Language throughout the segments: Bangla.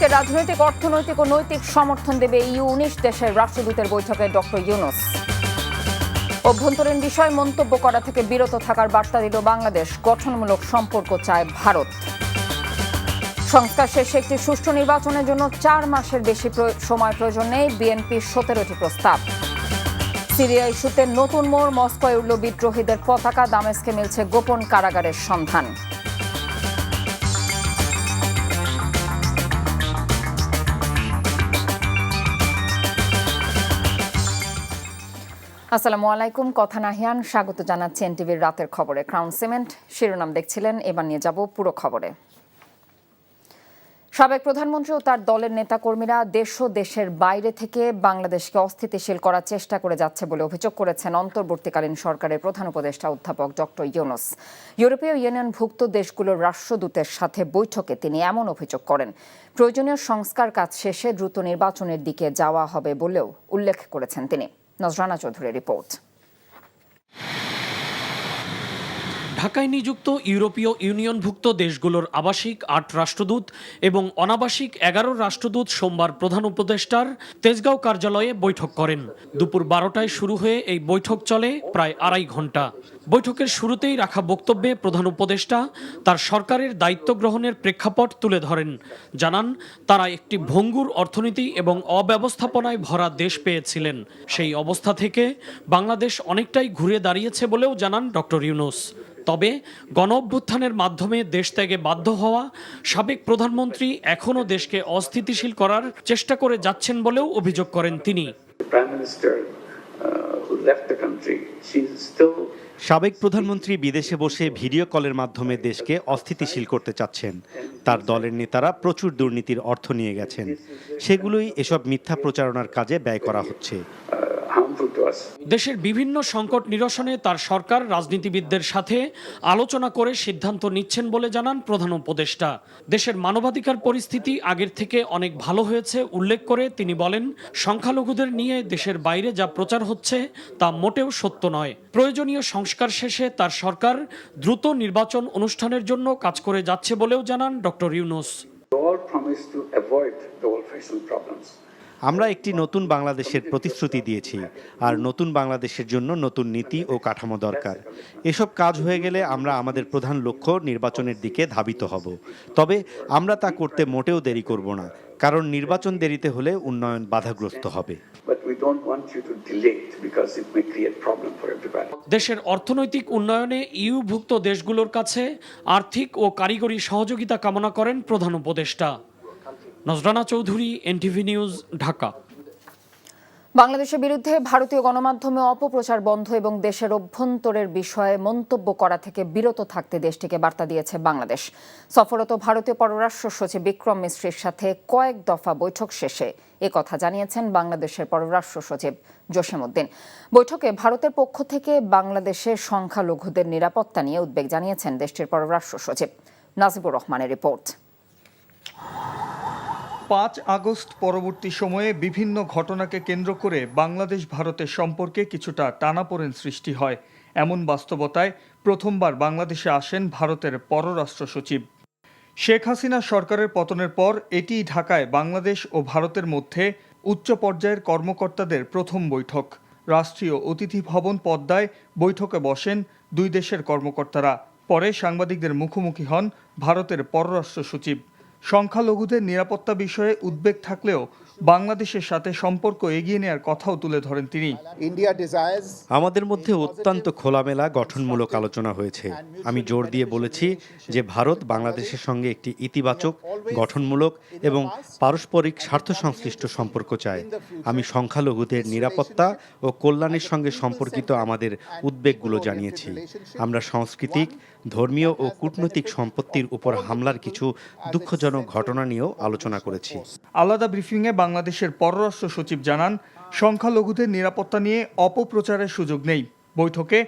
বাংলাদেশকে রাজনৈতিক, অর্থনৈতিক ও নৈতিক সমর্থন দেবে ইউ 19 দেশের রাষ্ট্রদূতের বৈঠকে ডক্টর ইউনূস। অভ্যন্তরীণ বিষয় মন্তব্য করা থেকে বিরত থাকার বার্তা দিল বাংলাদেশ। গঠনমূলক সম্পর্ক চায় ভারত। সংস্কার শেষে একটি সুষ্ঠু নির্বাচনের জন্য 4 মাসের বেশি সময় প্রয়োজন নেই, বিএনপির 17টি প্রস্তাব। সিরিয়া ইস্যুতে নতুন মোড়, মস্কোয় উঠল বিদ্রোহীদের পতাকা, দামেস্কে মিলছে গোপন কারাগারের সন্ধান। আসসালামু আলাইকুম, কথা নাহিয়ান, স্বাগত জানাচ্ছি এনটিভির রাতের খবরে। ক্রাউন সিমেন্ট শিরোনাম দেখছিলেন, এবার নিয়ে যাব পুরো খবরে। সাবেক প্রধানমন্ত্রী ও তার দলের নেতাকর্মীরা দেশ ও দেশের বাইরে থেকে বাংলাদেশকে অস্থিতিশীল করার চেষ্টা করে যাচ্ছে বলে অভিযোগ করেছেন অন্তর্বর্তীকালীন সরকারের প্রধান উপদেষ্টা অধ্যাপক ডক্টর ইউনূস। ইউরোপীয় ইউনিয়নভুক্ত দেশগুলোর রাষ্ট্রদূতের সাথে বৈঠকে তিনি এমন অভিযোগ করেন। প্রয়োজনীয় সংস্কার কাজ শেষে দ্রুত নির্বাচনের দিকে যাওয়া হবে বলেও উল্লেখ করেছেন তিনি। নজরানা চৌধুরীর রিপোর্ট। ঢাকায় নিযুক্ত ইউরোপীয় ইউনিয়নভুক্ত দেশগুলোর আবাসিক 8 রাষ্ট্রদূত এবং অনাবাসিক 11 রাষ্ট্রদূত সোমবার প্রধান উপদেষ্টার তেজগাঁও কার্যালয়ে বৈঠক করেন। দুপুর 12টায় শুরু হয়ে এই বৈঠক চলে প্রায় 2.5 ঘন্টা। বৈঠকের শুরুতেই রাখা বক্তব্যে প্রধান উপদেষ্টা তার সরকারের দায়িত্ব গ্রহণের প্রেক্ষাপট তুলে ধরেন। জানান, তারা একটি ভঙ্গুর অর্থনীতি এবং অব্যবস্থাপনায় ভরা দেশ পেয়েছিলেন। সেই অবস্থা থেকে বাংলাদেশ অনেকটাই ঘুরে দাঁড়িয়েছে বলেও জানান ডক্টর ইউনূস। তবে গণঅভ্যুত্থানের মাধ্যমে দেশ ত্যাগে বাধ্য হওয়া সাবেক প্রধানমন্ত্রী এখনও দেশকে অস্থিতিশীল করার চেষ্টা করে যাচ্ছেন বলেও অভিযোগ করেন তিনি। সাবেক প্রধানমন্ত্রী বিদেশে বসে ভিডিও কলের মাধ্যমে দেশকে অস্থিতিশীল করতে চাচ্ছেন। তার দলের নেতারা প্রচুর দুর্নীতির অর্থ নিয়ে গেছেন, সেগুলোই এসব মিথ্যা প্রচারণার কাজে ব্যয় করা হচ্ছে। দেশের বিভিন্ন সংকট নিরসনে তার সরকার রাজনীতিবিদদের সাথে আলোচনা করে সিদ্ধান্ত নিচ্ছেন বলে জানান প্রধান উপদেষ্টা। দেশের মানবাধিকার পরিস্থিতি আগের থেকে অনেক ভালো হয়েছে উল্লেখ করে তিনি বলেন, সংখ্যালঘুদের নিয়ে দেশের বাইরে যা প্রচার হচ্ছে তা মোটেও সত্য নয়। প্রয়োজনীয় সংস্কার শেষে তার সরকার দ্রুত নির্বাচন অনুষ্ঠানের জন্য কাজ করে যাচ্ছে বলেও জানান ডক্টর ইউনূস। আমরা একটি নতুন বাংলাদেশের প্রতিশ্রুতি দিয়েছি, আর নতুন বাংলাদেশের জন্য নতুন নীতি ও কাঠামো দরকার। এসব কাজ হয়ে গেলে আমরা আমাদের প্রধান লক্ষ্য নির্বাচনের দিকে ধাবিত হব। তবে আমরা তা করতে মোটেও দেরি করব না, কারণ নির্বাচন দেরিতে হলে উন্নয়ন বাধাগ্রস্ত হবে। দেশের অর্থনৈতিক উন্নয়নে ইউভুক্ত দেশগুলোর কাছে আর্থিক ও কারিগরি সহযোগিতা কামনা করেন প্রধান উপদেষ্টা। নজরানা চৌধুরী, এনটিভি নিউজ, ঢাকা। বাংলাদেশের বিরুদ্ধে ভারতীয় গণমাধ্যমে অপপ্রচার বন্ধ এবং দেশের অভ্যন্তরের বিষয়ে মন্তব্য করা থেকে বিরত থাকতে দেশটিকে বার্তা দিয়েছে বাংলাদেশ। সফররত ভারতীয় পররাষ্ট্র সচিব বিক্রম মিশ্রির সাথে কয়েক দফা বৈঠক শেষে একথা জানিয়েছেন বাংলাদেশের পররাষ্ট্র সচিব জসিম উদ্দিন। বৈঠকে ভারতের পক্ষ থেকে বাংলাদেশের সংখ্যালঘুদের নিরাপত্তা নিয়ে উদ্বেগ জানিয়েছেন দেশটির পররাষ্ট্র সচিব। নাজিবুর রহমানের রিপোর্ট। 5 আগস্ট পরবর্তী সময়ে বিভিন্ন ঘটনাকে কেন্দ্র করে বাংলাদেশ ভারতের সম্পর্কে কিছুটা টানাপোড়েন সৃষ্টি হয়। এমন বাস্তবতায় প্রথমবার বাংলাদেশে আসেন ভারতের পররাষ্ট্র সচিব। শেখ হাসিনা সরকারের পতনের পর এটিই ঢাকায় বাংলাদেশ ও ভারতের মধ্যে উচ্চ পর্যায়ের কর্মকর্তাদের প্রথম বৈঠক। রাষ্ট্রীয় অতিথি ভবন পদ্মায় বৈঠকে বসেন দুই দেশের কর্মকর্তারা। পরে সাংবাদিকদের মুখোমুখি হন ভারতের পররাষ্ট্র সচিব। সংখ্যালঘুদের নিরাপত্তা বিষয়ে উদ্বেগ থাকলেও বাংলাদেশের সাথে সম্পর্ক এগিয়ে নেওয়ার কথাও তুলে ধরেন তিনি। আমাদের মধ্যে অত্যন্ত খোলামেলা গঠনমূলক আলোচনা হয়েছে। আমি জোর দিয়ে বলেছি যে ভারত বাংলাদেশের সঙ্গে একটি ইতিবাচক, গঠনমূলক এবং পারস্পরিক স্বার্থ সংশ্লিষ্ট সম্পর্ক চায়। আমি সংখ্যালঘুদের নিরাপত্তা ও কল্যাণের সঙ্গে সম্পর্কিত আমাদের উদ্বেগগুলো জানিয়েছি। আমরা সাংস্কৃতিক, ধর্মীয় ও কূটনৈতিক সম্পত্তির উপর হামলার কিছু দুঃখজনক ঘটনা নিয়েও আলোচনা করেছি। আলাদা ব্রিফিংয়ে বাংলাদেশের পররাষ্ট্র সচিব জানান, সংখ্যালঘুদের নিরাপত্তা নিয়ে অপপ্রচারের সুযোগ নেই। বৈঠকে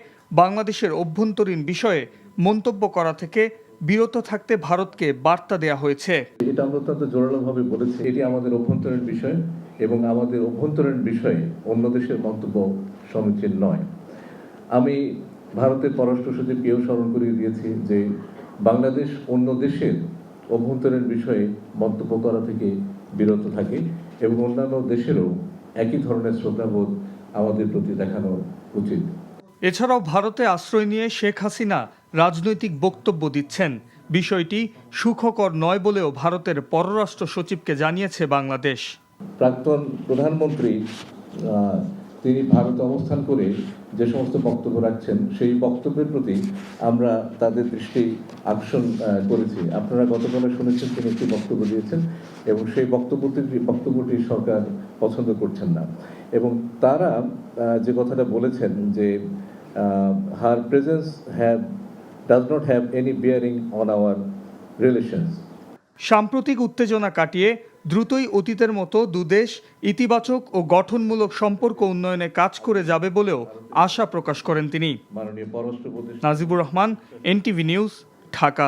বাংলাদেশের অভ্যন্তরীণ বিষয়ে মন্তব্য করা থেকে বিরত থাকতে ভারতকে বার্তা দেওয়া হয়েছে। এটা আমরা অত্যন্ত জোরালোভাবে বলেছি, এটি আমাদের অভ্যন্তরীণ বিষয় এবং আমাদের অভ্যন্তরীণ বিষয়ে অন্য দেশের মন্তব্য সমীচীন নয়। আমি ভারতের পররাষ্ট্র সচিবকেও স্মরণ করিয়ে দিয়েছি যে বাংলাদেশ অন্য দেশের অভ্যন্তরীণ বিষয়ে মন্তব্য করা থেকে বিরত থাকে এবং অন্যান্য দেশেরও একই ধরনের শ্রদ্ধাবোধ আমাদের প্রতি দেখানো উচিত। এছাড়াও ভারতে আশ্রয় নিয়ে শেখ হাসিনা রাজনৈতিক বক্তব্য দিচ্ছেন। বিষয়টি সুখকর নয় বলেও ভারতের পররাষ্ট্র সচিবকে জানিয়েছে বাংলাদেশ। প্রাক্তন প্রধানমন্ত্রী তিনি ভারতে অবস্থান করে যে সমস্ত বক্তব্য রাখছেন সেই বক্তব্যের প্রতি আমরা তাদের দৃষ্টি আকর্ষণ করেছি। আপনারা গতকাল শুনেছেন তিনি একটি বক্তব্য দিয়েছেন এবং সেই বক্তব্যটি সরকার পছন্দ করছেন না এবং তারা যে কথাটা বলেছেন যে হার presence does not have any bearing on our relations. সাম্প্রতিক উত্তেজনা কাটিয়ে দ্রুতই অতীতের মতো দুদেশ ইতিবাচক ও গঠনমূলক সম্পর্ক উন্নয়নে কাজ করে যাবে বলেও আশা প্রকাশ করেন তিনি। মাননীয় পররাষ্ট্র উপদেষ্টা নাজিবুর রহমান, এনটিভি নিউজ, ঢাকা।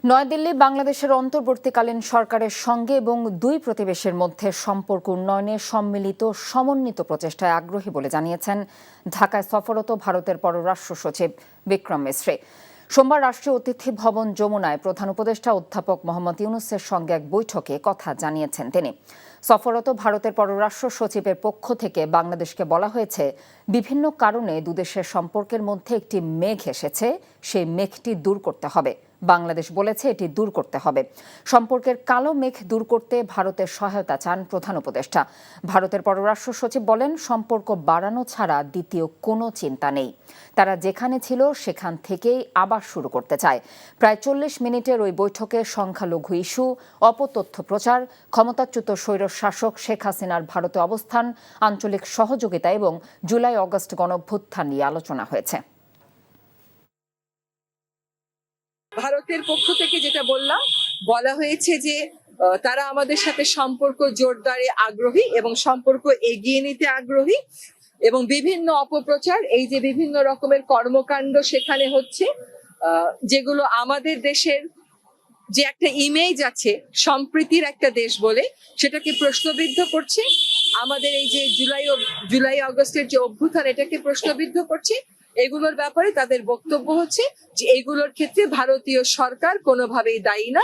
নয়াদিল্লি বাংলাদেশের অন্তর্বর্তীকালীন সরকারের সঙ্গে এবং দুই প্রতিবেশীর মধ্যে সম্পর্ক উন্নয়নে সম্মিলিত সমন্বিত প্রচেষ্টায় আগ্রহী বলে জানিয়েছেন ঢাকায় সফররত ভারতের পররাষ্ট্র সচিব বিক্রম মিশ্রি। সোমবার রাষ্ট্রীয় অতিথি ভবন যমুনায় প্রধান উপদেষ্টা অধ্যাপক মোহাম্মদ ইউনূসের সঙ্গে এক বৈঠকে কথা জানিয়েছেন তিনি। সফররত ভারতের পররাষ্ট্র সচিবের পক্ষ থেকে বাংলাদেশকে বলা হয়েছে, বিভিন্ন কারণে দুদেশের সম্পর্কের মধ্যে একটি মেঘ এসেছে, সেই মেঘটি দূর করতে হবে। বাংলাদেশ বলেছে এটি দূর করতে হবে। সম্পর্কের কালো মেঘ দূর করতে ভারতের সহায়তা চান প্রধান উপদেষ্টা। ভারতের পররাষ্ট্র সচিব বলেন, সম্পর্ক বাড়ানো ছাড়া দ্বিতীয় কোনো চিন্তা নেই। তারা যেখানে ছিল সেখান থেকেই আবার শুরু করতে চায়। প্রায় 40 মিনিটের ওই বৈঠকে সংখ্যালঘু ইস্যু, অপতথ্য প্রচার, ক্ষমতাচ্যুত স্বৈরশাসক শেখ হাসিনার ভারতে অবস্থান, আঞ্চলিক সহযোগিতা এবং জুলাই অগস্ট গণঅভ্যুত্থান নিয়ে আলোচনা হয়েছে। ভারতের পক্ষ থেকে যেটা বলা হয়েছে যে তারা আমাদের সাথে সম্পর্ক জোরদারে আগ্রহী এবং সম্পর্ক এগিয়ে নিতে আগ্রহী এবং বিভিন্ন অপপ্রচার, এই যে বিভিন্ন রকমের কর্মকাণ্ড সেখানে হচ্ছে, যেগুলো আমাদের দেশের যে একটা ইমেজ আছে সম্প্রীতির একটা দেশ বলে, সেটাকে প্রশ্নবিদ্ধ করছে। আমাদের এই যে জুলাই আগস্টের যে অভ্যুত্থান, এটাকে প্রশ্নবিদ্ধ করছে। এগুলোর ব্যাপারে তাদের বক্তব্য হচ্ছে যে এগুলোর ক্ষেত্রে ভারতীয় সরকার কোনোভাবেই দায়ী না।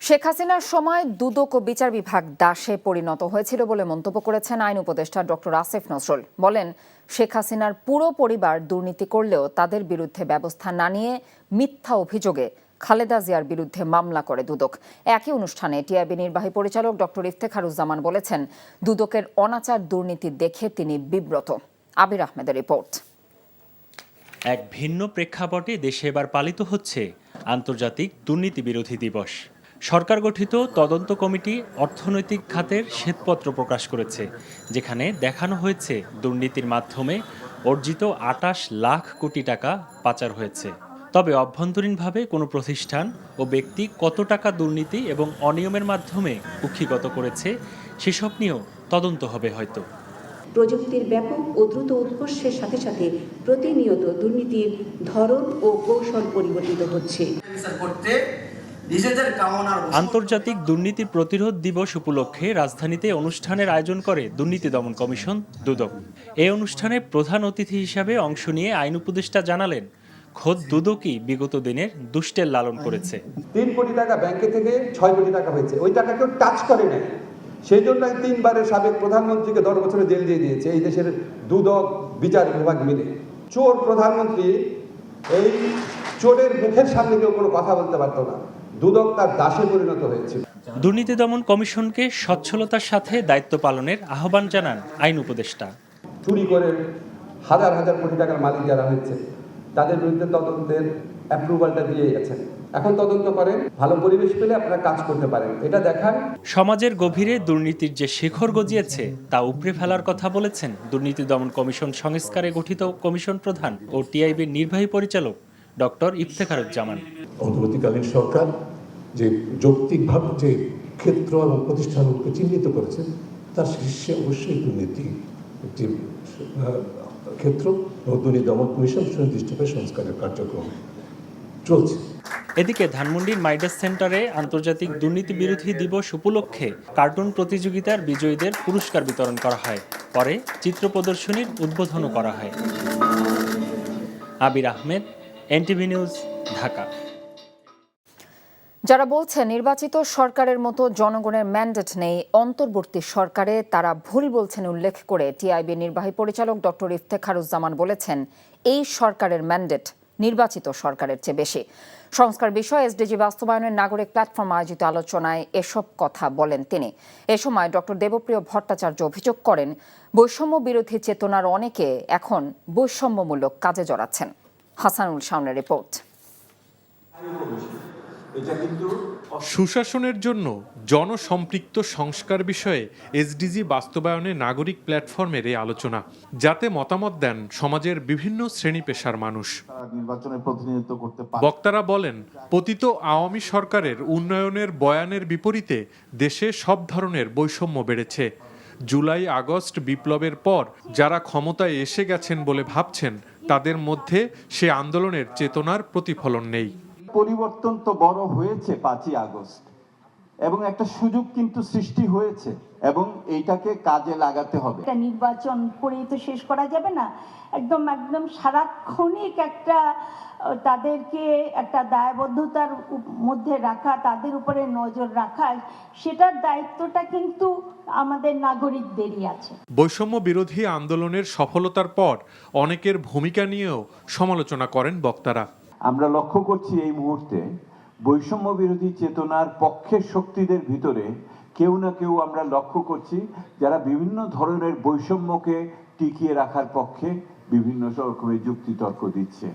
শেখ হাসিনার সময় দুদক ও বিচার বিভাগ দাসে পরিণত হয়েছিল বলে মন্তব্য করেছেন আইন উপদেষ্টা ডক্টর আসিফ নজরুল। বলেন, শেখ হাসিনার পুরো পরিবার দুর্নীতি করলেও তাদের বিরুদ্ধে ব্যবস্থা না নিয়ে মিথ্যা অভিযোগে খালেদা জিয়ার বিরুদ্ধে মামলা করে দুদক। একই অনুষ্ঠানে টিআইবি নির্বাহী পরিচালক ডক্টর ইফতেখারুজ্জামান বলেছেন, দুদকের অনাচার দুর্নীতি দেখে তিনি বিব্রত। আবির আহমেদের রিপোর্ট। এক ভিন্ন প্রেক্ষাপটে দেশে এবার পালিত হচ্ছে আন্তর্জাতিক দুর্নীতি বিরোধী দিবস। সরকার গঠিত তদন্ত কমিটি অর্থনৈতিক খাতের শ্বেতপত্র প্রকাশ করেছে, যেখানে দেখানো হয়েছে দুর্নীতির মাধ্যমে অর্জিত 28 লাখ কোটি টাকা পাচার হয়েছে। তবে অভ্যন্তরীণভাবে কোনো প্রতিষ্ঠান ও ব্যক্তি কত টাকা দুর্নীতি এবং অনিয়মের মাধ্যমে কুক্ষিগত করেছে সেসব নিয়েও তদন্ত হবে হয়তো। প্রযুক্তির ব্যাপক ও দ্রুত উৎকর্ষের সাথে সাথে প্রতিনিয়ত দুর্নীতির ধরন ও কৌশল পরিবর্তিত হচ্ছে। আন্তর্জাতিক দুর্নীতি প্রতিরোধ দিবস উপলক্ষে রাজধানীতে অনুষ্ঠানের আয়োজন করে দুর্নীতি দমন কমিশন দুদক। এই অনুষ্ঠানে প্রধান অতিথি হিসাবে অংশ নিয়ে আইন উপদেষ্টা জানালেন, খোদ দুদকই বিগত দিনের দুষ্টের লালন করেছে। 3 কোটি টাকা ব্যাংকে থেকে 6 কোটি টাকা হয়েছে, ওই টাকা কেউ টাচ করে নাই। সেই জন্য 3 বারের সাবেক প্রধানমন্ত্রীকে 10 বছরের জেল দিয়ে দিয়েছে এই দেশের দুদক বিচার বিভাগ মিলে। চোর প্রধানমন্ত্রী, এই চোরের মুখের সামনে কেউ কোনো কথা বলতে পারতো না। দুদক তার দাসে পরিণত হয়েছিল। দুর্নীতি দমন কমিশনকে সচ্ছলতার সাথে দায়িত্ব পালনের আহ্বান জানান আইন উপদেষ্টা। চুরি করে হাজার হাজার কোটি টাকার মালিক যারা হয়েছে তাদের বিরুদ্ধে তদন্তের অ্যাপ্রুভালটা দিয়ে গেছেন। এখন তদন্ত করেন, ভালো পরিবেশ পেলে আপনারা কাজ করতে পারেন, এটা দেখান। সমাজের গভীরে দুর্নীতির যে শিখর গজিয়েছে তা উপড়ে ফেলার কথা বলেছেন দুর্নীতি দমন কমিশন সংস্কারে গঠিত কমিশন প্রধান ও টিআইবির নির্বাহী পরিচালক ডক্টর ইফতেখারুজ্জামান। অন্তর্বর্তীকালীন সরকার যে যৌক্তিকভাবে যে ক্ষেত্র এবং প্রতিষ্ঠানগুলোকে চিহ্নিত করেছেন তার শীর্ষে অবশ্যই দুর্নীতি একটি ক্ষেত্র এবং দুর্নীতি দমন কমিশন সুনির্দিষ্টভাবে সংস্কারের কার্যক্রম চলছে। এদিকে ধানমন্ডির মাইডাস সেন্টারে আন্তর্জাতিক দুর্নীতি বিরোধী দিবস উপলক্ষে কার্টুন প্রতিযোগিতার বিজয়ীদের পুরস্কার বিতরণ করা হয়। পরে চিত্র প্রদর্শনীর উদ্বোধনও করা হয়। আবির আহমেদ, এনটিভি নিউজ, ঢাকা। যারা বলছে নির্বাচিত সরকারের মতো জনগণের ম্যান্ডেট নেই অন্তর্বর্তী সরকারে, তারা ভুল বলছেন উল্লেখ করে টিআইবি নির্বাহী পরিচালক ডক্টর ইফতেখারুজ্জামান বলেছেন, এই সরকারের ম্যান্ডেট নির্বাচিত সরকারের চেয়ে বেশি। সংস্কার বিষয়ে এসডিজি বাস্তবায়নের নাগরিক প্ল্যাটফর্ম আয়োজিত আলোচনায় এসব কথা বলেন তিনি। এ সময় ডক্টর দেবপ্রিয় ভট্টাচার্য অভিযোগ করেন, বৈষম্য বিরোধী চেতনার অনেকে এখন বৈষম্যমূলক কাজে জড়াচ্ছেন। হাসানুল শাওনের রিপোর্ট। সুশাসনের জন্য জনসম্পৃক্ত সংস্কার বিষয়ে এসডিজি বাস্তবায়নে নাগরিক প্ল্যাটফর্মের এই আলোচনা, যাতে মতামত দেন সমাজের বিভিন্ন শ্রেণী পেশার মানুষ। বক্তারা বলেন, পতিত আওয়ামী সরকারের উন্নয়নের বয়ানের বিপরীতে দেশে সব ধরনের বৈষম্য বেড়েছে। জুলাই আগস্ট বিপ্লবের পর যারা ক্ষমতায় এসে গেছেন বলে ভাবছেন, তাদের মধ্যে সে আন্দোলনের চেতনার প্রতিফলন নেই। পরিবর্তন তো বড় হয়েছে 5ই আগস্ট, এবং একটা সুযোগ কিন্তু সৃষ্টি হয়েছে, এবং এইটাকে কাজে লাগাতে হবে। নির্বাচন করেই তো শেষ করা যাবে না, একদম সারাক্ষণিক একটা তাদেরকে একটা দায়বদ্ধতার মধ্যে রাখা, তাদের উপরে নজর রাখা, সেটার দায়িত্বটা কিন্তু আমাদের নাগরিকদেরই আছে। বৈষম্য বিরোধী আন্দোলনের সফলতার পর অনেকের ভূমিকা নিয়েও সমালোচনা করেন বক্তারা। আমরা লক্ষ্য করছি এই মুহূর্তে বৈষম্য বিরোধী চেতনার পক্ষের শক্তিদের ভিতরে কেউ না কেউ আমরা লক্ষ্য করছি, যারা বিভিন্ন ধরনের বৈষম্যকে টিকিয়ে রাখার পক্ষে বিভিন্ন রকমের যুক্তিতর্ক দিচ্ছে।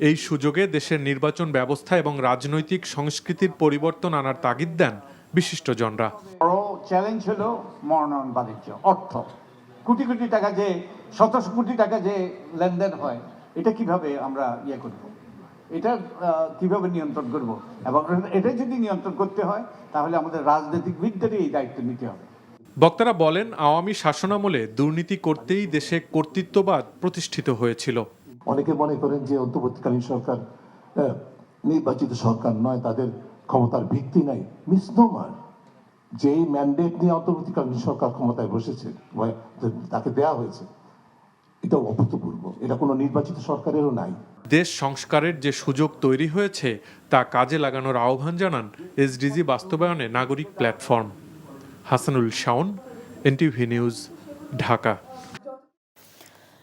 এই সুযোগে দেশের নির্বাচন ব্যবস্থা এবং রাজনৈতিক সংস্কৃতির পরিবর্তন আনার তাগিদ দেন বিশিষ্টজনরা। বড় চ্যালেঞ্জ হলো মনোনয়ন বাণিজ্য, অর্থ কোটি কোটি টাকা, যে শত কোটি টাকা যে লেনদেন হয়, এটা কিভাবে আমরা করব, এটা কিভাবে নিয়ন্ত্রণ করব, এবং এটা যদি নিয়ন্ত্রণ করতে হয় তাহলে আমাদের রাজনীতিবিদদেরই এই দায়িত্ব নিতে হবে। বক্তারা বলেন, আওয়ামী শাসনামলে দুর্নীতি করতেই দেশে কর্তৃত্ববাদ প্রতিষ্ঠিত হয়েছিল। অনেকে মনে করেন যে অন্তর্বর্তীকালীন সরকার নির্বাচিত সরকার নয়, তাদের ক্ষমতার ভিত্তি নাই। মিসনোমার। যেই ম্যান্ডেট নিয়ে অন্তর্বর্তীকালীন সরকার ক্ষমতায় বসেছে, তাকে দেয়া হয়েছে, এটা অভূতপূর্ব। এটা কোনো নির্বাচিত সরকারেরও নাই। দেশ সংস্কারের যে সুযোগ তৈরি হয়েছে তা কাজে লাগানোর আহ্বান জানান এসডিজি বাস্তবায়নে নাগরিক platform. Hasanul Shaon, NTV news, Dhaka.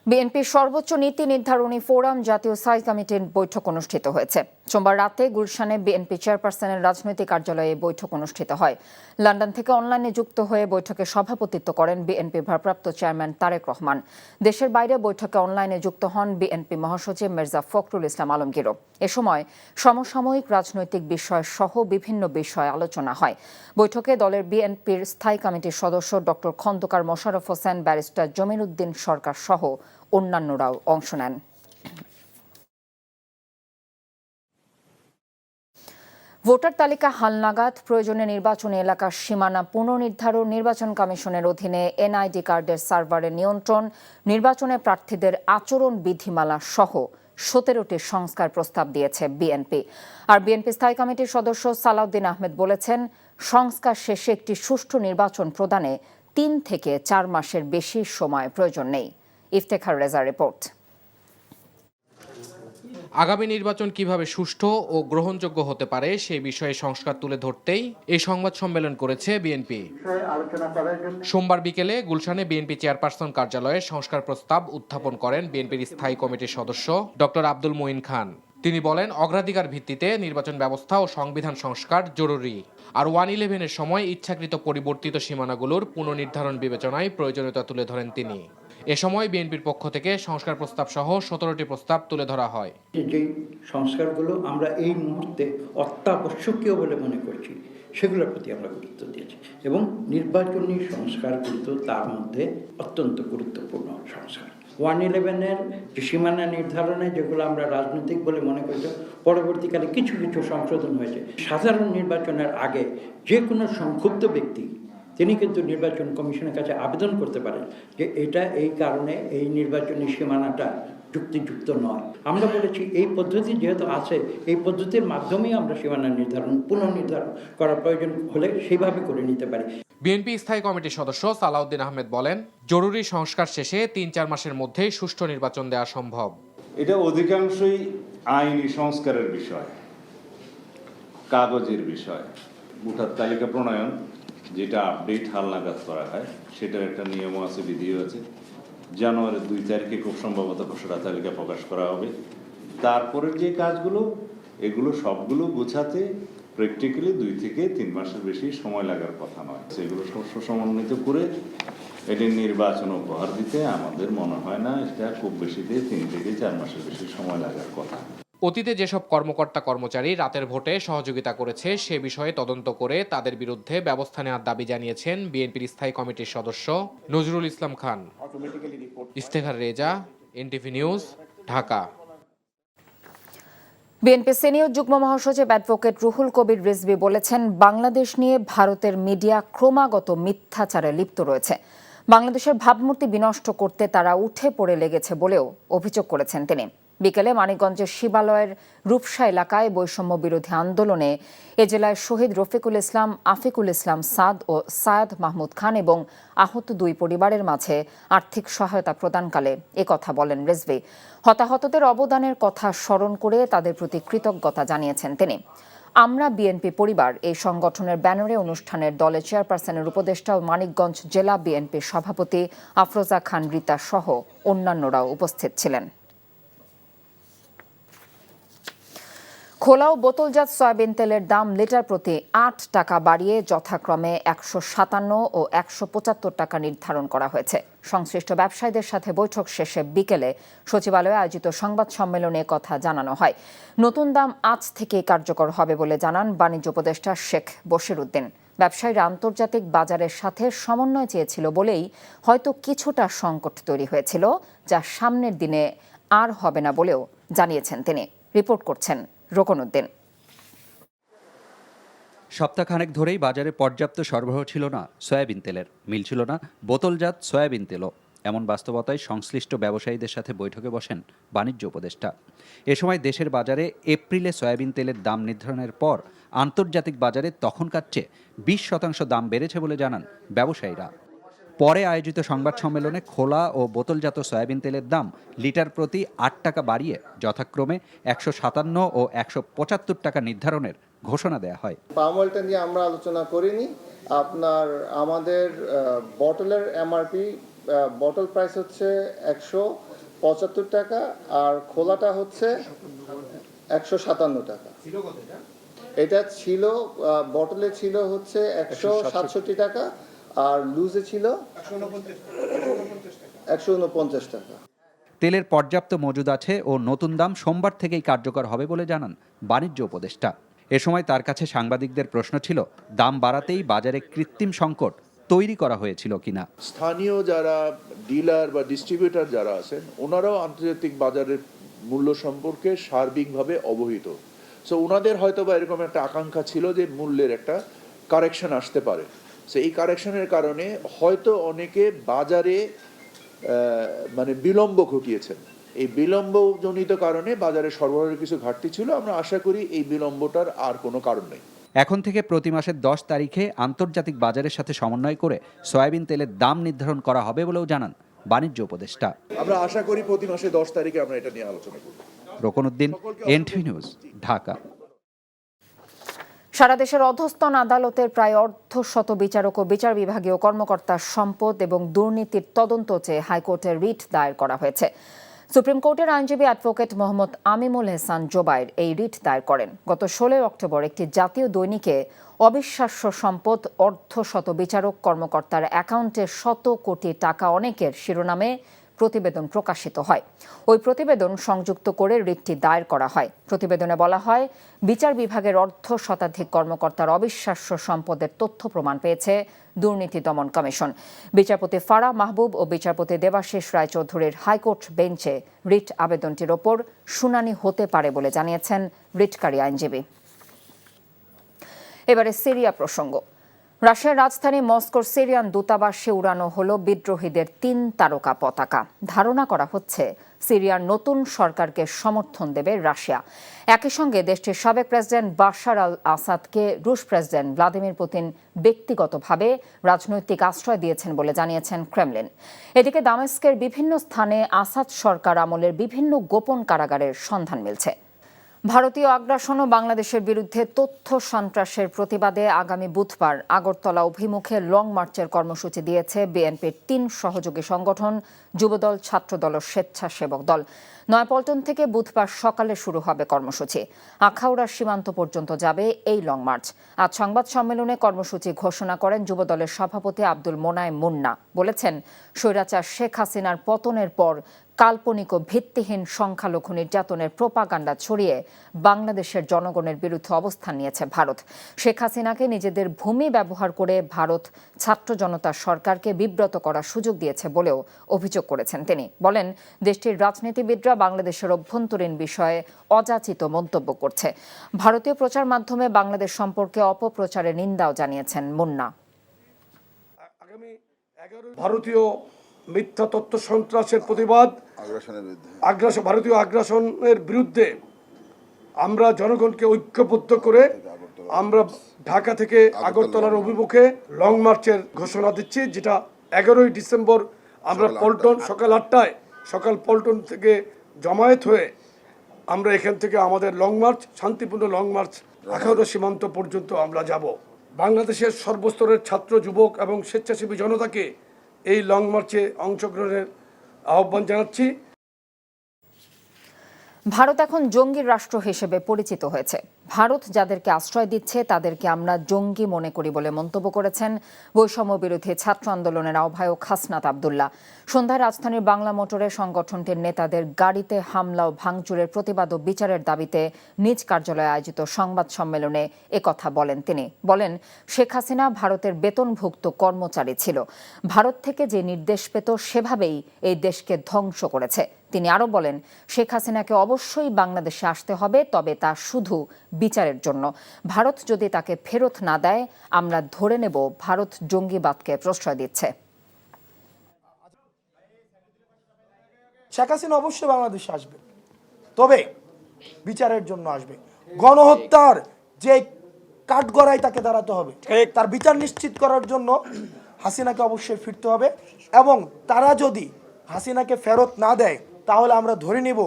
বিএনপির সর্বোচ্চ নীতি নির্ধারণী ফোরাম জাতীয় স্থায়ী কমিটির বৈঠক অনুষ্ঠিত হয়েছে। সোমবার রাতে গুলশানে বিএনপি চেয়ারপারসনের রাজনৈতিক কার্যালয়ে বৈঠক অনুষ্ঠিত হয়। লন্ডন থেকে অনলাইনে যুক্ত হয়ে বৈঠকে সভাপতিত্ব করেন বিএনপি ভারপ্রাপ্ত চেয়ারম্যান তারেক রহমান। দেশের বাইরে বৈঠকে অনলাইনে যুক্ত হন বিএনপি মহাসচিব মির্জা ফখরুল ইসলাম আলমগীরও। এ সময় সমসাময়িক রাজনৈতিক বিষয় সহ বিভিন্ন বিষয়ে আলোচনা হয়। বৈঠকে দলের বিএনপির স্থায়ী কমিটির সদস্য ডক্টর খন্দকার মোশাররফ হোসেন, ব্যারিস্টার জমির উদ্দিন সরকার সহ অন্যান্যরাও অংশ নেন। ভোটার তালিকা হালনাগাদ, প্রয়োজনে নির্বাচনী এলাকার সীমানা পুনর্নির্ধারণ, নির্বাচন কমিশনের অধীনে এনআইডি কার্ডের সার্ভারের নিয়ন্ত্রণ, নির্বাচনে প্রার্থীদের আচরণ বিধিমালা সহ 17টি সংস্কার প্রস্তাব দিয়েছে বিএনপি। আর বিএনপি স্থায়ী কমিটির সদস্য সালাউদ্দিন আহমেদ বলেছেন, সংস্কার শেষে একটি সুষ্ঠু নির্বাচন প্রদানে 3 থেকে 4 মাসের বেশি সময় প্রয়োজন নেই। ইফতেখার রেজার রিপোর্ট। আগামী নির্বাচন কিভাবে সুষ্ঠু ও গ্রহণযোগ্য হতে পারে সেই বিষয়ে সংস্কার তুলে ধরতেই এই সংবাদ সম্মেলন করেছে বিএনপি। সোমবার বিকেলে গুলশানে বিএনপি চেয়ারপারসন কার্যালয়ে সংস্কার প্রস্তাব উত্থাপন করেন বিএনপির স্থায়ী কমিটির সদস্য ডক্টর আব্দুল মুঈন খান। তিনি বলেন, অগ্রাধিকার ভিত্তিতে নির্বাচন ব্যবস্থা ও সংবিধান সংস্কার জরুরি। আর 111-এর সময় ইচ্ছাকৃত পরিবর্তিত সীমানাগুলোর পুনর্নির্ধারণ বিবেচনায় প্রয়োজনীয়তা তুলে ধরেন তিনি। এ সময় বিএনপির পক্ষ থেকে সংস্কার প্রস্তাব সহ 17টি প্রস্তাব তুলে ধরা হয়। যে সংস্কারগুলো আমরা এই মুহূর্তে অত্যাবশ্যকীয় বলে মনে করছি, সেগুলোর প্রতি আমরা গুরুত্ব দিয়েছি, এবং নির্বাচনী সংস্কার কিন্তু তার মধ্যে অত্যন্ত গুরুত্বপূর্ণ সংস্কার। 111-এর যে সীমানা নির্ধারণে যেগুলো আমরা রাজনৈতিক বলে মনে করছি, পরবর্তীকালে কিছু কিছু সংশোধন হয়েছে। সাধারণ নির্বাচনের আগে যে কোনো সংক্ষুব্ধ ব্যক্তি তিনি কিন্তু নির্বাচন কমিশনের কাছে আবেদন করতে পারেন যে এটা এই কারণে এই নির্বাচনী সীমানাটা যুক্তিযুক্ত নয়। আমরা বলেছি এই পদ্ধতি যেহেতু আছে, এই পদ্ধতির মাধ্যমেই আমরা সীমানা পুনর্নির্ধারণ করার প্রয়োজন হলে সেইভাবে করে নিতে পারি। বিএনপি স্থায়ী কমিটির সদস্য সালাউদ্দিন আহমেদ বলেন, জরুরি সংস্কার শেষে 3-4 মাসের মধ্যেই সুষ্ঠু নির্বাচন দেওয়া সম্ভব। এটা অধিকাংশই আইনি সংস্কারের বিষয়। কাগজের বিষয় ভোটার তালিকা প্রণয়ন, যেটা আপডেট হালনাগাদ করা হয়, সেটার একটা নিয়মও আছে, বিধিও আছে। জানুয়ারির 2 তারিখে খুব সম্ভবত খসড়া তালিকা প্রকাশ করা হবে। তারপরের যে কাজগুলো, এগুলো সবগুলো গোছাতে প্র্যাকটিক্যালি 2 থেকে 3 মাসের বেশি সময় লাগার কথা নয়। সেগুলো সমন্বিত করে এটির নির্বাচন উপহার দিতে আমাদের মনে হয় না এটা খুব বেশিতে 3 থেকে 4 মাসের বেশি সময় লাগার কথা। অতীতে যেসব কর্মকর্তা কর্মচারী রাতের ভোটে সহযোগিতা করেছে সে বিষয়ে তদন্ত করে তাদের বিরুদ্ধে ব্যবস্থা নেওয়ার দাবি জানিয়েছেন বিএনপির স্থায়ী কমিটির সদস্য Nazrul Islam Khan. Iftekhar Reza, NTV news, Dhaka. BNP senior যুগ্ম মহাসচিব অ্যাডভোকেট রুহুল কবির রিজভী বলেছেন, বাংলাদেশ নিয়ে ভারতের মিডিয়া ক্রমাগত মিথ্যাচারে লিপ্ত রয়েছে। বাংলাদেশের ভাবমূর্তি বিনষ্ট করতে তারা উঠে পড়ে লেগেছে বলেও অভিযোগ করেছেন তিনি। বিকেলে মানিকগঞ্জের শিবালয়ের রূপসা এলাকায় বৈষম্য বিরোধী আন্দোলনে এ জেলায় শহীদ রফিকুল ইসলাম, আফিকুল ইসলাম সাদ ও সায়াদ মাহমুদ খান এবং আহত 2 পরিবারের মাঝে আর্থিক সহায়তা প্রদানকালে একথা বলেন রিজভী। হতাহতদের অবদানের কথা স্মরণ করে তাদের প্রতি কৃতজ্ঞতা জানিয়েছেন তিনি। আমরা বিএনপি পরিবার এই সংগঠনের ব্যানারে অনুষ্ঠানের দলের চেয়ারপারসনের উপদেষ্টা ও মানিকগঞ্জ জেলা বিএনপির সভাপতি আফরোজা খান রিতা সহ অন্যান্যরাও উপস্থিত ছিলেন। খোলা ও বোতলজাত সয়াবিন তেলের দাম লিটার প্রতি 8 টাকা বাড়িয়ে যথাক্রমে 157 ও 175 টাকা নির্ধারণ করা হয়েছে। সংশ্লিষ্ট ব্যবসায়ীদের সাথে বৈঠক শেষে বিকেলে সচিবালয়ে আয়োজিত সংবাদ সম্মেলনে কথা জানানো হয়। নতুন দাম আজ থেকে কার্যকর হবে বলে জানান বাণিজ্য উপদেষ্টা শেখ বশিরউদ্দিন। ব্যবসায়ীরা আন্তর্জাতিক বাজারের সাথে সমন্বয় চেয়েছিল বলেই হয়তো কিছুটা সংকট তৈরি হয়েছিল, যা সামনের দিনে আর হবে না বলেও জানিয়েছেন তিনি। রিপোর্ট করছেন রোকনউদ্দিন। সপ্তাহখানেক ধরেই বাজারে পর্যাপ্ত সরবরাহ ছিল না সয়াবিন তেলের, মিলছিল না বোতলজাত সয়াবিন তেলও। এমন বাস্তবতায় সংশ্লিষ্ট ব্যবসায়ীদের সাথে বৈঠকে বসেন বাণিজ্য উপদেষ্টা। এ সময় দেশের বাজারে এপ্রিলে সয়াবিন তেলের দাম নির্ধারণের পর আন্তর্জাতিক বাজারে তখনকার চেয়ে 20% দাম বেড়েছে বলে জানান ব্যবসায়ীরা। পরে আয়োজিত সংবাদ সম্মেলনে খোলা ও বোতলজাত সয়াবিন তেলের দাম লিটার প্রতি 8 টাকা বাড়িয়ে যথাক্রমে 157 ও 175 টাকা নির্ধারণের ঘোষণা দেওয়া হয়। পাম অয়েলটা নিয়ে আমরা আলোচনা করিনি। আমাদের বটলের এমআরপি বটল প্রাইস হচ্ছে 175 টাকা আর খোলাটা হচ্ছে 157 টাকা। এটা ছিল বটলে ছিল হচ্ছে 167 টাকা আর লুজে ছিল 149 টাকা। তেলের পর্যাপ্ত মজুদ আছে ও নতুন দাম সোমবার থেকেই কার্যকর হবে বলে জানান বাণিজ্য উপদেষ্টা। এ সময় তার কাছে সাংবাদিকদের প্রশ্ন ছিল, দাম বাড়াতেই বাজারে কৃত্রিম সংকট তৈরি করা হয়েছিল কিনা। স্থানীয় যারা ডিলার বা ডিস্ট্রিবিউটর যারা আছেন, ওনারাও আন্তর্জাতিক বাজারের মূল্য সম্পর্কে সার্বিকভাবে অবহিত। সো ওনাদের হয়তো বা এরকম একটা আকাঙ্ক্ষা ছিল যে মূল্যের একটা কারেকশন আসতে পারে। এই কারেকশনের কারণে হয়তো অনেকে বাজারে বিলম্ব ঘটিয়েছেন। এই বিলম্বজনিত কারণে বাজারে সরবরাহের কিছু ঘাটতি ছিল। আমরা আশা করি এই বিলম্বটার আর কোনো কারণ নেই। এখন থেকে প্রতি মাসের 10 তারিখে আন্তর্জাতিক বাজারের সাথে সমন্বয় করে সয়াবিন তেলের দাম নির্ধারণ করা হবে বলেও জানান বাণিজ্য উপদেষ্টা। আমরা আশা করি প্রতি মাসে 10 তারিখে আমরা এটা নিয়ে আলোচনা করব। Rokonuddin, NTV news, Dhaka. সারা দেশের অধস্তন আদালতের প্রায় অর্ধশত বিচারক ও বিচার বিভাগীয় কর্মকর্তার সম্পদ এবং দুর্নীতির তদন্ত চেয়ে হাইকোর্টে রিট দায়ের করা হয়েছে। সুপ্রিম কোর্টের আইনজীবী অ্যাডভোকেট মোহাম্মদ আমিমুল এহসান জোবায়ের এই রিট দায়ের করেন। গত 16 অক্টোবর একটি জাতীয় দৈনিকে অবিশ্বাস্য সম্পদ, অর্ধশত বিচারক কর্মকর্তার অ্যাকাউন্টে শত কোটি টাকা অনেকের শিরোনামে প্রতিবেদন প্রকাশিত হয়। ওই প্রতিবেদন সংযুক্ত করে রিটটি দায়ের করা হয়। প্রতিবেদনে বলা হয়, বিচার বিভাগের অর্ধশতাধিক কর্মকর্তার অবিশ্বাস্য সম্পদের তথ্য প্রমাণ পেয়েছে দুর্নীতি দমন কমিশন। বিচারপতি ফারাহ মাহবুব ও বিচারপতি দেবাশিস রায়চৌধুরীর হাইকোর্ট বেঞ্চে রিট আবেদনটির ওপর শুনানি হতে পারে বলে জানিয়েছেন রিটকারী আইনজীবী। এবারে সিরিয়া প্রসঙ্গ। রাশিয়ার রাজধানী মস্কোর সিরিয়ান দূতাবাসে উড়ানো হলো বিদ্রোহীদের 3 তারকা পতাকা। ধারণা করা হচ্ছে সিরিয়ার নতুন সরকারকে সমর্থন দেবে রাশিয়া। একই সঙ্গে দেশটির সাবেক প্রেসিডেন্ট বাশার আল আসাদকে রুশ প্রেসিডেন্ট ভ্লাদিমির পুতিন ব্যক্তিগতভাবে রাজনৈতিক আশ্রয় দিয়েছেন বলে জানিয়েছেন ক্রেমলিন। এদিকে দামেস্কের বিভিন্ন স্থানে আসাদ সরকার আমলের বিভিন্ন গোপন কারাগারের সন্ধান মিলছে। ভারতীয় আগ্রাসন ও বাংলাদেশের বিরুদ্ধে তথ্য সন্ত্রাসের প্রতিবাদে আগামী বুধবার আগরতলা অভিমুখে লং মার্চের কর্মসূচি দিয়েছে বিএনপির 3 সহযোগী সংগঠন যুবদল, ছাত্রদল ও স্বেচ্ছাসেবক দল। নয়াপল্টন থেকে বুধবার সকালে শুরু হবে কর্মসূচি। আখাউড়া সীমান্ত পর্যন্ত যাবে এই লং মার্চ। আজ সংবাদ সম্মেলনে কর্মসূচি ঘোষণা করেন যুবদলের সভাপতি আব্দুল মোনায়েম মুন্না। বলেছেন, স্বৈরাচার শেখ হাসিনার পতনের পর কাল্পনিক ও ভিত্তিহীন সংখ্যালঘু নির্যাতনের প্রোপাগান্ডা ছড়িয়ে বাংলাদেশের জনগণের বিরুদ্ধে অবস্থান নিয়েছে ভারত। শেখ হাসিনাকে নিজেদের ভূমি ব্যবহার করে ভারত ছাত্র জনতার সরকারকে বিব্রত করার সুযোগ দিয়েছে বলেও অভিযোগ করেছেন তিনি। বলেন, দেশটির রাজনীতিবিদরা বাংলাদেশের অভ্যন্তরীণ বিষয়ে অযাচিত মন্তব্য করছে। ভারতীয় প্রচার মাধ্যমে বাংলাদেশ সম্পর্কে অপপ্রচারের নিন্দাও জানিয়েছেন মুন্না। ভারতীয় মিথ্যা তথ্য সন্ত্রাসের প্রতিবাদ, ভারতীয় আগ্রাসনের বিরুদ্ধে আমরা জনগণকে ঐক্যবদ্ধ করে আমরা ঢাকা থেকে আগরতলার অভিমুখে লং মার্চের ঘোষণা দিচ্ছি, যেটা 11ই ডিসেম্বর আমরা পল্টন সকাল পল্টন থেকে জমায়েত হয়ে আমরা এখান থেকে আমাদের লং মার্চ, শান্তিপূর্ণ লং মার্চ আখাউড়া সীমান্ত পর্যন্ত আমরা যাব। বাংলাদেশের সর্বস্তরের ছাত্র, যুবক এবং স্বেচ্ছাসেবী জনতাকে এই লং মার্চে অংশগ্রহণের আহ্বান জানাচ্ছি। ভারত এখন জঙ্গির রাষ্ট্র হিসেবে পরিচিত হয়েছে। ভারত যাদেরকে আশ্রয় দিচ্ছে তাদেরকে আমরা জঙ্গি মনে করি বলে মন্তব্য করেছেন বৈষম্য বিরোধী ছাত্র আন্দোলনের আহ্বায়ক হাসনাত আব্দুল্লাহ। সন্ধ্যায় রাজধানীর বাংলা মোটরে সংগঠনটির নেতাদের গাড়িতে হামলা ও ভাঙচুরের প্রতিবাদ ও বিচারের দাবিতে নিজ কার্যালয়ে আয়োজিত সংবাদ সম্মেলনে একথা বলেন তিনি। বলেন, শেখ হাসিনা ভারতের বেতনভুক্ত কর্মচারী ছিল। ভারত থেকে যে নির্দেশ পেত সেভাবেই এই দেশকে ধ্বংস করেছে। তিনি আরও বলেন, শেখ হাসিনাকে অবশ্যই বাংলাদেশে আসতে হবে, তবে তা শুধু বিচারের জন্য। ভারত যদি তাকে ফেরত না দেয়, আমরা ধরে নেব ভারত জঙ্গিবাদকে প্রশ্রয় দিচ্ছে। শেখ হাসিনা অবশ্যই বাংলাদেশে আসবে, তবে বিচারের জন্য আসবে। গণহত্যার যে কাঠগড়ায় তাকে দাঁড়াতে হবে, তার বিচার নিশ্চিত করার জন্য হাসিনাকে অবশ্যই ফিরতে হবে। এবং তারা যদি হাসিনাকে ফেরত না দেয়, তাহলে আমরা ধরে নিব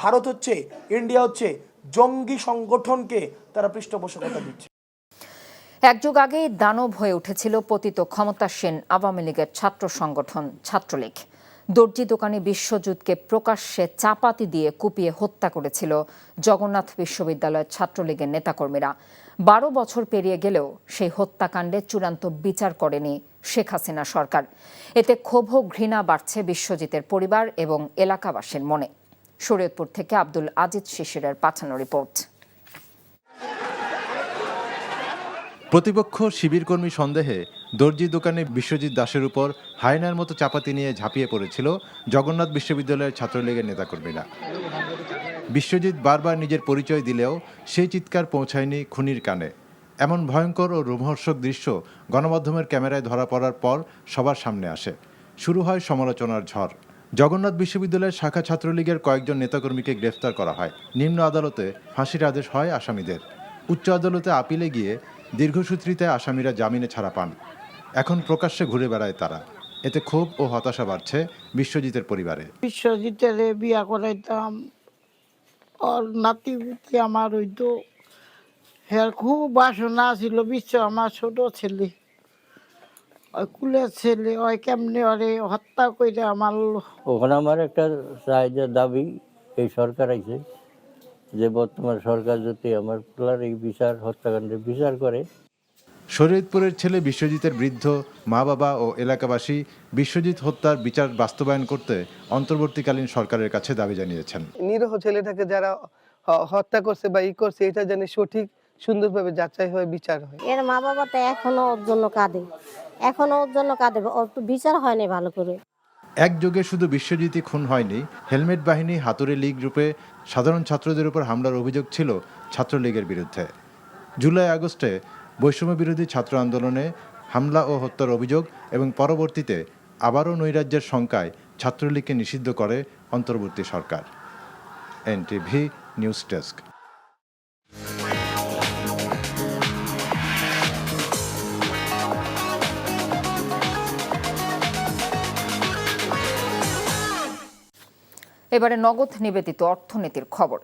ভারত হচ্ছে, ইন্ডিয়া হচ্ছে জঙ্গি সংগঠনকে তারা পৃষ্ঠপোষকতা দিচ্ছে। এক যুগ আগেই দানব হয়ে উঠেছিল পতিত ক্ষমতাসীন আওয়ামী লীগের ছাত্র সংগঠন ছাত্রলীগ। দর্জি দোকানে বিশ্বযুদ্ধকে প্রকাশ্যে চাপাতি দিয়ে কুপিয়ে হত্যা করেছিল জগন্নাথ বিশ্ববিদ্যালয়ের ছাত্রলীগের নেতাকর্মীরা। 12 বছর পেরিয়ে গেলেও সেই হত্যাকাণ্ডে চূড়ান্ত বিচার করেনি শেখ হাসিনা সরকার। এতে ক্ষোভ ও ঘৃণা বাড়ছে বিশ্বজিতের পরিবার এবং এলাকাবাসীর মনে। শরীয়তপুর থেকে আব্দুল আজিজ শিশিরের পাঠানো রিপোর্ট। প্রতিপক্ষ শিবিরকর্মী সন্দেহে দর্জি দোকানে বিশ্বজিৎ দাসের উপর হায়নার মতো চাপাতি নিয়ে ঝাঁপিয়ে পড়েছিল জগন্নাথ বিশ্ববিদ্যালয়ের ছাত্রলীগের নেতাকর্মীরা। বিশ্বজিৎ বারবার নিজের পরিচয় দিলেও সেই চিৎকার পৌঁছায়নি খুনির কানে। এমন ভয়ঙ্কর ও রোমহর্ষক দৃশ্য গণমাধ্যমের ক্যামেরায় ধরা পড়ার পর সবার সামনে আসে। শুরু হয় সমালোচনার ঝড়। জগন্নাথ বিশ্ববিদ্যালয়ের শাখা ছাত্রলীগের কয়েকজন নেতাকর্মীকে গ্রেফতার করা হয়। নিম্ন আদালতে ফাঁসির আদেশ হয় আসামিদের। উচ্চ আদালতে আপিলে গিয়ে দীর্ঘসূত্রিতে আসামিরা জামিনে ছাড়া পান। এখন প্রকাশ্যে ঘুরে বেড়ায় তারা। এতে ক্ষোভ ও হতাশা বাড়ছে বিশ্বজিতের পরিবারে। বিশ্বজিতের বিয়া করাইতাম, ওর নাতি পুতি আমার হইতো, হ্যাঁ খুব বাসনা ছিল। বিশ্ব আমার ছোট ছেলে, ওই কুলের ছেলে, ওই কেমনে ওরে হত্যা করে আমার। ওখানে আমার একটা চাহিদা দাবি, এই সরকার আছে যে বর্তমান সরকার যদি আমার পোলার এই বিচার, হত্যাকাণ্ডের বিচার করে। শরীয়তপুরের ছেলে বিশ্বজিতের বৃদ্ধ মা বাবা ও এলাকাবাসী বিশ্বজিৎ হত্যার বিচার বাস্তবায়ন করতে অন্তর্বর্তীকালীন সরকারের কাছে দাবি জানিয়েছেন। নিরীহ ছেলেটাকে যারা হত্যা করছে বা করছে, এটা যেন সঠিক সুন্দরভাবে যাচাই হয়, বিচার হয়। এর মা বাবা তো এখনো ওর জন্য কাঁদে, ওর তো বিচার হয়নি ভালো করে। একযোগে শুধু বিশ্বজিৎই খুন হয়নি, হেলমেট বাহিনী, হাতুড়ে লীগ রূপে সাধারণ ছাত্রদের উপর হামলার অভিযোগ ছিল ছাত্রলীগের বিরুদ্ধে। জুলাই আগস্টে বৈষম্য বিরোধী ছাত্র আন্দোলনে হামলা ও হত্যার অভিযোগ এবং পরবর্তীতে আবারও নৈরাজ্যের শঙ্কায় ছাত্রলীগকে নিষিদ্ধ করে অন্তর্বর্তী সরকার। NTV news desk. এবারে নগদ নিবেদিত অর্থনীতির খবর।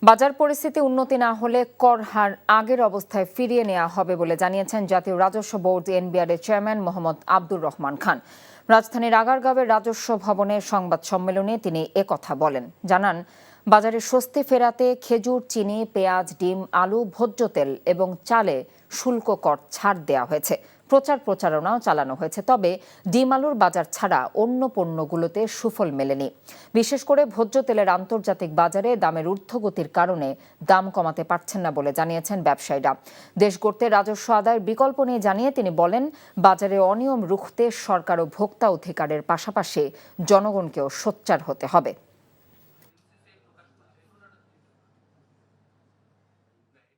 বাজার পরিস্থিতি উন্নতি না হলে কর হার আগের অবস্থায় ফিরিয়ে নেওয়া হবে বলে জানিয়েছেন জাতীয় রাজস্ব বোর্ড এনবিআর-এর চেয়ারম্যান মোহাম্মদ আব্দুর রহমান খান। রাজধানীর আগারগাঁওয়ের রাজস্ব ভবনের সংবাদ সম্মেলনে তিনি একথা বলেন। জানান, বাজারে স্বস্তি ফেরাতে খেজুর, চিনি, পেঁয়াজ, ডিম, আলু, ভোজ্য তেল এবং চালে শুল্ক কর ছাড় দেওয়া হয়েছে। প্রচারণাও চালানো হয়েছে। তবে ডিম, আলুর বাজার ছাড়া অন্য পণ্যগুলোতে সুফল মেলেনি। বিশেষ করে ভোজ্য তেলের আন্তর্জাতিক বাজারে দামের ঊর্ধ্বগতির কারণে দাম কমাতে পারছেন না বলে জানিয়েছেন ব্যবসায়ীরা। দেশ গড়তে রাজস্ব আদায়ের বিকল্প নিয়ে জানিয়ে তিনি বলেন, বাজারে অনিয়ম রুখতে সরকার ও ভোক্তা অধিকারের পাশাপাশি জনগণকেও সোচ্চার হতে হবে।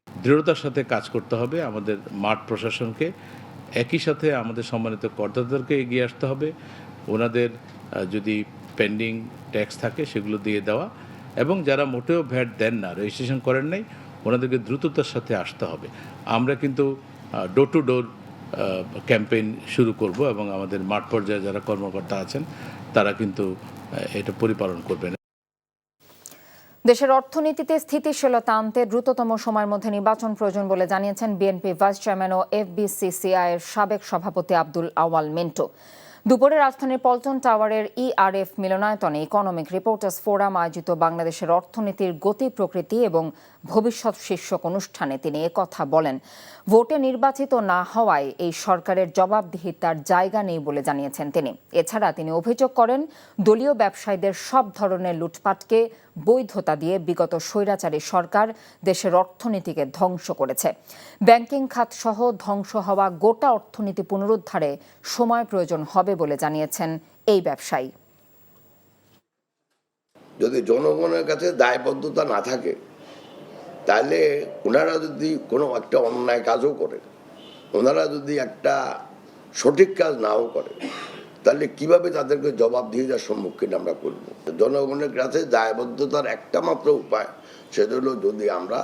দৃঢ়তার সাথে কাজ করতে হবে আমাদের মাঠ প্রশাসনকে, একই সাথে আমাদের সম্মানিত করদাতাদেরকে এগিয়ে আসতে হবে। ওনাদের যদি পেন্ডিং ট্যাক্স থাকে সেগুলো দিয়ে দেওয়া, এবং যারা মোটেও ভ্যাট দেন না, রেজিস্ট্রেশন করেন নাই, ওনাদেরকে দ্রুততার সাথে আসতে হবে। আমরা কিন্তু ডোর টু ডোর ক্যাম্পেইন শুরু করব এবং আমাদের মাঠ পর্যায়ে যারা কর্মকর্তা আছেন তারা কিন্তু এটা পরিপালন করবেন। দেশের অর্থনীতিতে স্থিতিশীলতা আনতে দ্রুততম সময়ের মধ্যে নির্বাচন প্রয়োজন বলে জানিয়েছেন বিএনপি ভাইস চেয়ারম্যান ও এফবিসিসিআই এর সাবেক সভাপতি আব্দুল আওয়াল মিন্টু। দুপুরে রাজধানীর পল্টন টাওয়ারের ইআরএফ মিলনায়তনে ইকোনমিক রিপোর্টার্স ফোরাম আয়োজিত বাংলাদেশের অর্থনীতির গতি, প্রকৃতি এবং ভবিষ্যৎ শীর্ষক অনুষ্ঠানে তিনি একথা বলেন। ভোটে নির্বাচিত না হওয়ায় এই সরকারের জবাবদিহিতার জায়গা নেই বলে জানিয়েছেন তিনি। এছাড়া তিনি অভিযোগ করেন, দলীয় ব্যবসায়ীদের সব ধরনের লুটপাটকে বৈধতা দিয়ে বিগত স্বৈরাচারী সরকার দেশের অর্থনীতিকে ধ্বংস করেছে। ব্যাংকিং খাত সহ ধ্বংস হওয়া গোটা অর্থনীতি পুনরুদ্ধারে সময় প্রয়োজন হবে বলে জানিয়েছেন এই ব্যবসায়ী। যদি জনগণের কাছে দায়বদ্ধতা না থাকে, তাহলে ওনারা যদি কোনো একটা অন্যায় কাজও করে, ওনারা যদি একটা সঠিক কাজ নাও করে, তাহলে কিভাবে তাদেরকে জবাবদিহিতার সম্মুখীন আমরা করব? জনগণের কাছে দায়বদ্ধতার একটা মাত্র উপায়, সেটা হলো যদি আমরা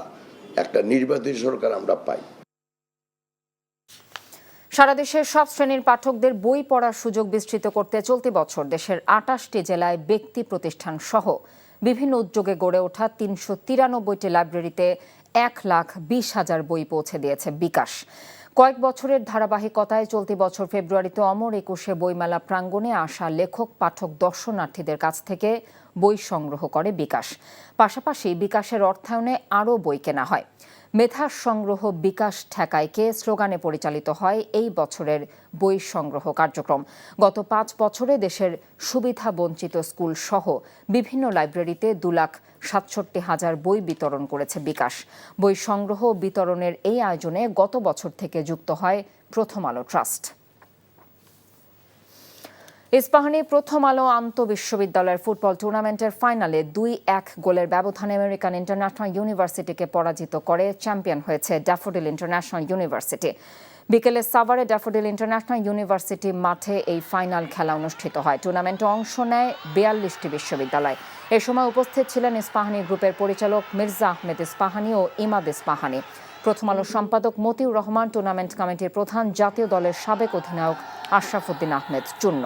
একটা নির্বাচিত সরকার আমরা পাই। সারা দেশের সব শ্রেণীর পাঠকদের বই পড়ার সুযোগ বিস্তৃত করতে চলতি বছর দেশের ২৮টি জেলায় ব্যক্তি প্রতিষ্ঠান সহ বিভিন্ন উদ্যোগে গড়ে ওঠা ৩৯৩টি লাইব্রেরিতে ১,২০,০০০ বই পৌঁছে দিয়েছে বিকাশ। কয়েক বছরের ধারাবাহিকতায় চলতি বছর ফেব্রুয়ারিতে অমর একুশে বইমেলা প্রাঙ্গণে আসা লেখক, পাঠক, দর্শনার্থীদের কাছ থেকে বই সংগ্রহ করে বিকাশ। পাশাপাশি বিকাশের অর্থায়নে আরও বই কেনা হয়। মেধা সংগ্রহ বিকাশ ঠেকাইকে স্লোগানে পরিচালিত হয় এই বছরের বই সংগ্রহ কার্যক্রম। গত ৫ বছরে দেশের সুবিধা বঞ্চিত স্কুল সহ বিভিন্ন লাইব্রেরিতে ২,৬৭,০০০ বই বিতরণ করেছে বিকাশ। বই সংগ্রহ বিতরণের এই আয়োজনে গত বছর থেকে যুক্ত হয় প্রথম আলো ট্রাস্ট। ইস্পাহানি প্রথম আলো আন্তঃবিশ্ববিদ্যালয়ের ফুটবল টুর্নামেন্টের ফাইনালে ২-১ গোলের ব্যবধানে আমেরিকান ইন্টারন্যাশনাল ইউনিভার্সিটিকে পরাজিত করে চ্যাম্পিয়ন হয়েছে ড্যাফোডিল ইন্টারন্যাশনাল ইউনিভার্সিটি। বিকেলে সাভারে ড্যাফোডিল ইন্টারন্যাশনাল ইউনিভার্সিটি মাঠে এই ফাইনাল খেলা অনুষ্ঠিত হয়। টুর্নামেন্টে অংশ নেয় ৪২টি বিশ্ববিদ্যালয়। এ সময় উপস্থিত ছিলেন ইস্পাহানি গ্রুপের পরিচালক মির্জা আহমেদ ইস্পাহানি ও ইমাদ ইস্পাহানি, প্রথম আলোর সম্পাদক মতিউর রহমান, টুর্নামেন্ট কমিটির প্রধান, জাতীয় দলের সাবেক অধিনায়ক আশরাফুদ্দিন আহমেদ চূন্য।